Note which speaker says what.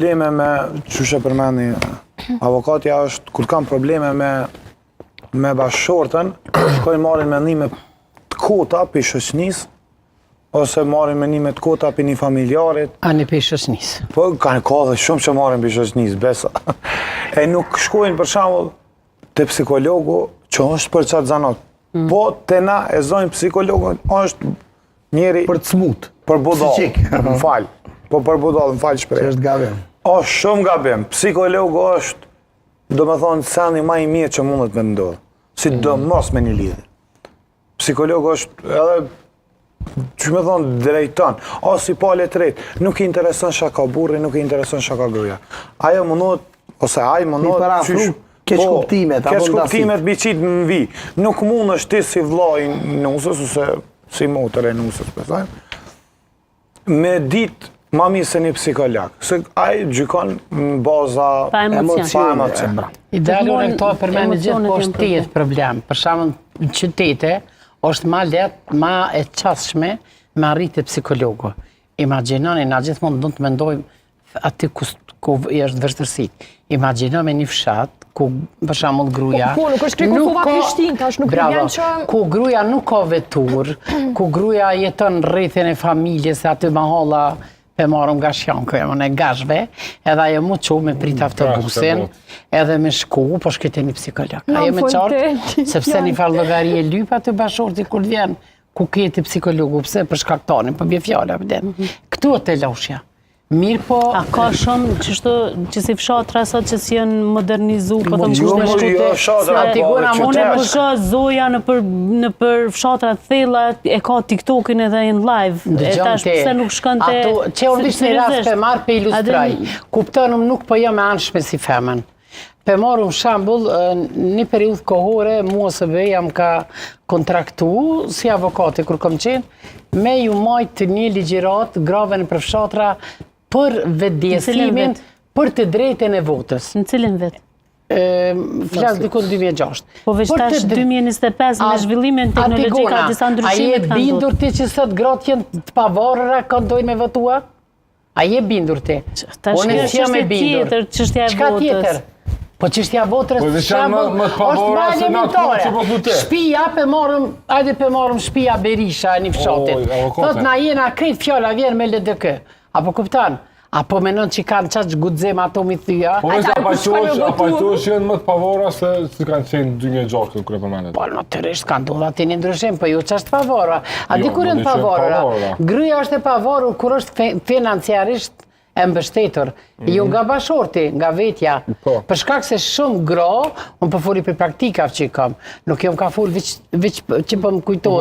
Speaker 1: Probleme me, çështja përmendni, avokatja është, kur kam probleme me bashkëshortën, shkojnë marrin mendime të kota për shoqënisë, ose marrin mendime të kota për një familjarit.
Speaker 2: A një për shoqënisë?
Speaker 1: Po, ka dhe shumë që marrin për shoqënisë, besa. E nuk shkojnë për shembull te psikologu, që është për çat zanat. Po, te na e zojnë psikologun, është njeri
Speaker 3: për të smut.
Speaker 1: Për budall, më fal. Po për budall, më fal shpreh.
Speaker 3: Është gabim.
Speaker 1: Është shumë gabim. Psikologu është, do me thonë, seni ma i mirë që mundet me ndodhë. Si do mos me një lidhje. Psikologu është edhe, që me thonë, drejton. O si pale të rejtë, nuk i intereson shaka burri, nuk i intereson shaka gruja. Ajo mundet, ose ajo mundet,
Speaker 3: keq kuptimet,
Speaker 1: keq kuptimet biqit në vi. Nuk mund është ti si vllai nusës, ose si motër e nusës, me ditë ma mirë se një psikolog, se ai gjykon në baza emocione.
Speaker 2: Idealur e këto përmeni gjithë po është tjetë problem. Për shembull në qytete është ma letë, ma e qasshme me arritë psikologu. Imagjinoni, na gjithmonë do të mendojmë aty ku është vështërsit. Imagjinoni një fshat ku për shembull gruaja
Speaker 4: nuk është Kosova Prishtinë, tash nuk vjen që
Speaker 2: ku gruaja nuk ka vetur, ku gruaja jeton rrethin e familjes, aty mahalla e marrëm nga shjanko, e më në gashve, edhe ajo mu që me prit autobusin, edhe me shku, po shkete një psikolog. Ajo me qartë, sepse një farë llogari e lypa të bashorti kur vjen, ku keti psikologu, pse për shkaktonin, për bje fjalla, këtu e të loshja. Mirë po...
Speaker 5: A ka shumë që si fshatra sot që si janë modernizu, po të më kushme shkute, unë e përshë Zoja në për fshatra thella, e ka TikTokin edhe in live, e tash pëse nuk shkën të...
Speaker 2: Që unë vishë një rast për marë për ilustraj, kuptënëm nuk për jam e anshme si femen. Për marëm shambull, një periudhë kohore, mua së bëj jam ka kontraktu, si avokati kur kom qenë, me ju majtë një ligjirat, grave në për fshatra, për vetëdjesimin, për të drejtën e votës.
Speaker 5: Në cilin vetë?
Speaker 2: Flasë dikon 2006.
Speaker 5: Po veç tash 2025 me zhvillimin teknologjika, disa ndryshimet
Speaker 2: kanë. A je bindur ti që sot gratë jenë të pavarëra kanë dojnë me votua? A je bindur ti?
Speaker 5: Tash është tjetër çështja e votës.
Speaker 2: Çka tjetër? Po çështja e votës është më elementare. Shtëpia pe marrëm shtëpia Berisha në fshatit. Thot na jena krejt fjala vjen me LDK. Apo kupton? Apo menon që kanë qaç guxim ato mi thyja?
Speaker 6: Po apajtosh janë më të pavara se kanë qenë 2006 kur e përmendet.
Speaker 2: Po natyrisht kanë ndodhur aty një ndryshim, po ju ç'është pavara? A di kur janë pavara? Gruaja është e pavarur kur është financiarisht e mbështetur, jo nga bashorti, nga vetja. Për shkak se shumë gra, unë po foli për praktikave që kam, nuk jam ka fol veç që po më kujtohet.